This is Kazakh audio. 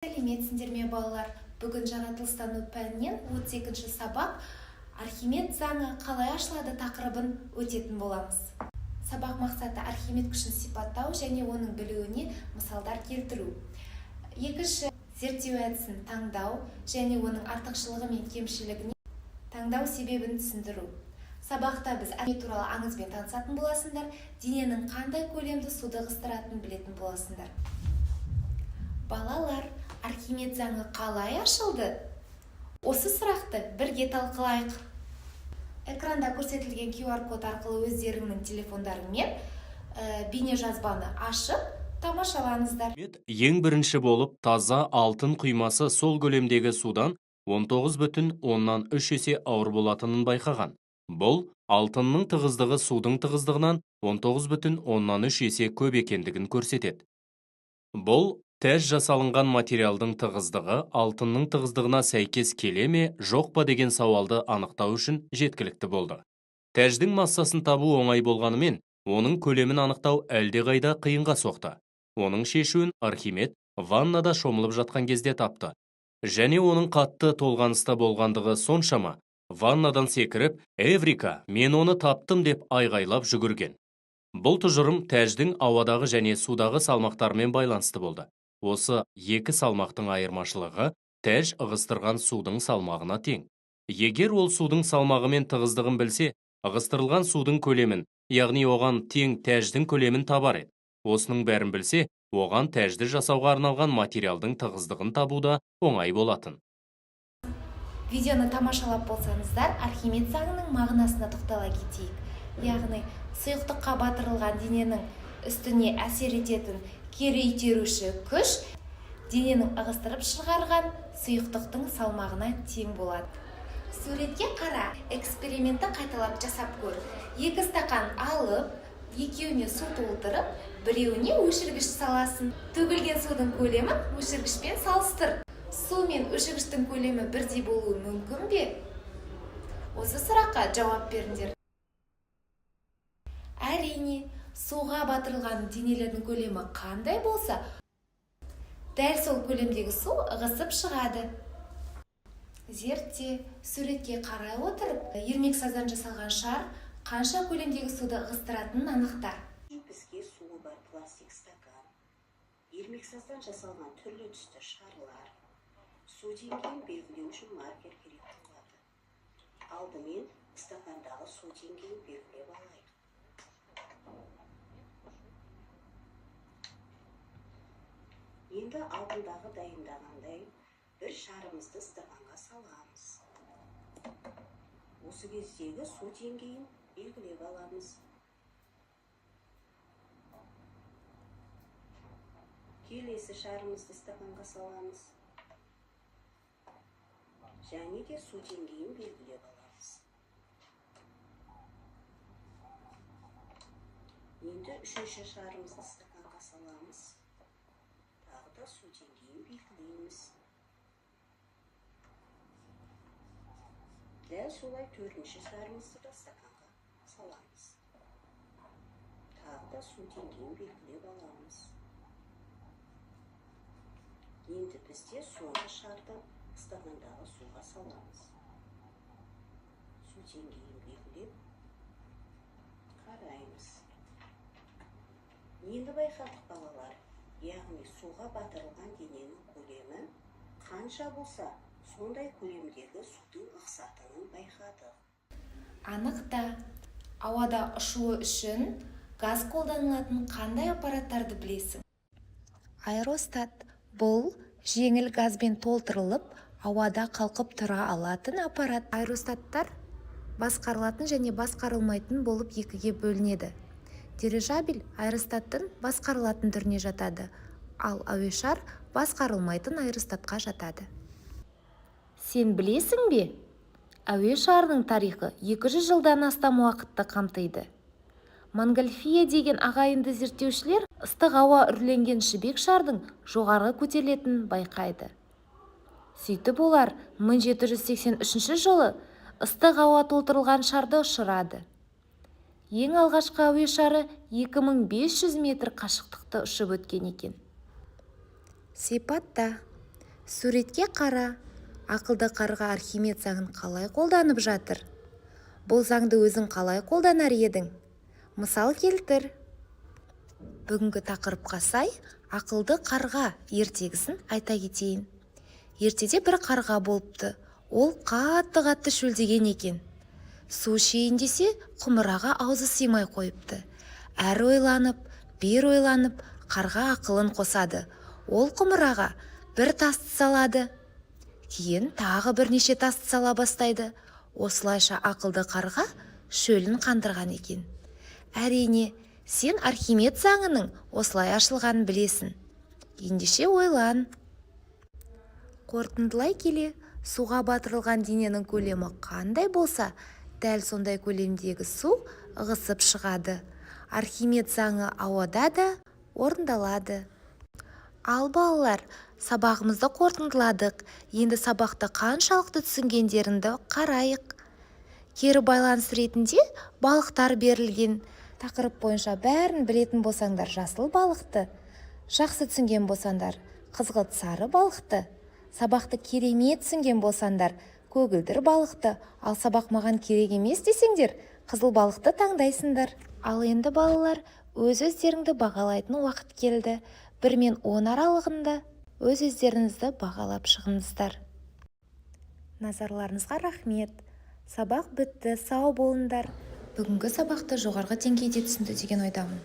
Сәлеметсіңдер ме балалар? Бүгін жаратылыстану пәнінен 32-ші сабақ Архимед заңы қалай ашылады тақырыбын өтетін боламыз. Сабақ мақсаты Архимед күшін сипаттау және оның білуіне мысалдар келтіру. Екінші зерттеу әдісін таңдау және оның артықшылығы мен кемшілігіне таңдау себебін түсіндіру. Сабақта біз Архимед туралы аңызбен танысатын боласыңдар, дененің қандай көлемді суды ығыстыратынын білетін боласыңдар. Балалар, Архимед заңы қалай ашылды? Осы сұрақты бірге талқылайық. Экранда көрсетілген QR код арқылы өздеріңнің телефондарымен бейне жазбаны ашып, тамашалаңыздар. Ең бірінші болып таза алтын құймасы сол көлемдегі судан 19,3 есе ауыр болатынын байқаған. Бұл алтынның тығыздығы судың тығыздығынан 19,3 есе көп екендігін көрсетеді. Бұл тәж жасалынған материалдың тығыздығы алтынның тығыздығына сәйкес келе ме, жоқ па деген сауалды анықтау үшін жеткілікті болды. Тәждің массасын табу оңай болғанымен, оның көлемін анықтау әлдеқайда қиынға соқты. Оның шешуін Архимед ваннада шомылып жатқан кезде тапты. Және оның қатты толғаныста болғандығы соншама, ваннадан секіріп, «Эврика, мен оны таптым» деп айғайлап жүгірген. Бұл тұжырым тәждің ауадағы және судағы салмақтармен байланысты болды. Осы екі салмақтың айырмашылығы тәж ығыстырған судың салмағына тең. Егер ол судың салмағы мен тығыздығын білсе, ығыстырылған судың көлемін, яғни оған тең тәждің көлемін табар еді. Осының бәрін білсе, оған тәжді жасауға арналған материалдың тығыздығын табуда оңай болатын. Видеоны тамашалап болсаңыздар, Архимед заңының мағынасына тоқтала кетейік. Яғни, сұйықтыққа батырылған дененің үстіне әсер ететін кері итеруші күш дененің ығыстырып шығарған сұйықтықтың салмағына тең болады. Суретке қара, экспериментті қайталап жасап көр. 2 стақан алып, екеуіне су толтырып, біреуіне өшіргіш саласын. Төгілген судың көлемін өшіргішпен салыстыр. Су мен өшіргіштің көлемі бірдей болуы мүмкін бе? Осы сұраққа жауап беріңдер. Әрине, суға батырылған денелердің көлемі қандай болса, дәл сол көлемдегі су ығысып шығады. Зертте, суретке қарай отырып, ермек саздан жасалған шар қанша көлемдегі суды ығыстыратынын анықта. Бізге суы бар пластик стакан, ермек саздан жасалған түрлі түсті шарлар, су деңгейін белгілеу үшін маркер керек болады. Алдымен стакандағы су деңгейін белгілеп алайық. Енді алдындағы дайындағандай бір шарымызды стаканға саламыз. Осы кездегі су деңгейін белгілеп аламыз. Келесі шарымызды стаканға саламыз. Және де су деңгейін белгілеп аламыз. Енді үшінші шарымызды стаканға саламыз. Тағы да су деңгейін белгілейміз. Дәл солай төртінші шарымызды да стаканға саламыз. Тағы да су деңгейін белгілеп аламыз. Енді бізде соңғы шарды стакандағы суға саламыз. Су деңгейін белгілеп қараймыз. Енді байқадық балалар, яғни суға батырылған дененің көлемі қанша болса, сондай көлемдегі судың ығысатынын байқадық. Анықта, ауада ұшуы үшін газ қолданылатын қандай аппараттарды білесің? Аэростат бұл жеңіл газбен толтырылып, ауада қалқып тұра алатын аппарат. Аэростаттар басқарылатын және басқарылмайтын болып екіге бөлінеді. Дирижабель аэростаттың басқарылатын түріне жатады, ал әуешар басқарылмайтын аэростатқа жатады. Сен білесің бе? Әуе шарының тарихы 200 жылдан астам уақытты қамтиды. Монгольфия деген ағайынды зерттеушілер ыстық ауа үрленген жібек шардың жоғары көтерілетінін байқайды. Сөйтіп олар 1783 жылы ыстық ауа толтырылған шарды ұшырады. Ең алғашқы әуе шары 2500 метр қашықтықты ұшып өткен екен. Сипатта Суретке қара. Ақылды қарға Архимед заңын қалай қолданып жатыр? Бұл заңды өзің қалай қолданар едің? Мысал келтір. Бүгінгі тақырыпқа сай ақылды қарға ертегісін айта кетейін. Ертеде бір қарға болыпты. Ол қатты шөлдеген екен. Су ішейін десе, құмыраға аузы сыймай қойыпты. Әр ойланып, бер ойланып, қарға ақылын қосады. Ол құмыраға бір тасты салады. Кейін тағы бірнеше тасты сала бастайды. Осылайша ақылды қарға шөлін қандырған екен. Әрине, сен Архимед заңының осылай ашылғанын білесің. Ендеше ойлан. Қорытындылай келе, суға батырылған дененің көлемі қандай болса, дәл сондай көлемдегі су ығысып шығады. Архимед заңы ауада да орындалады. Ал балалар, сабағымызды қорытындыладық. Енді сабақты қаншалықты түсінгендеріңді қарайық. Кері байланыс ретінде балықтар берілген. Тақырып бойынша бәрін білетін болсаңдар жасыл балықты, жақсы түсінген болсаңдар қызғылт сары балықты, сабақты керемет түсінген болсаңдар көгілдір балықты, ал сабақ маған керек емес десеңдер қызыл балықты таңдайсыңдар. Ал енді балалар, өз-өздеріңді бағалайтын уақыт келді. 1 мен 10 аралығында өз-өздеріңізді бағалап шығыңыздар. Назарларыңызға рахмет. Сабақ бітті, сау болыңдар. Бүгінгі сабақты жоғарғы деңгейде түсінді деген ойдамын.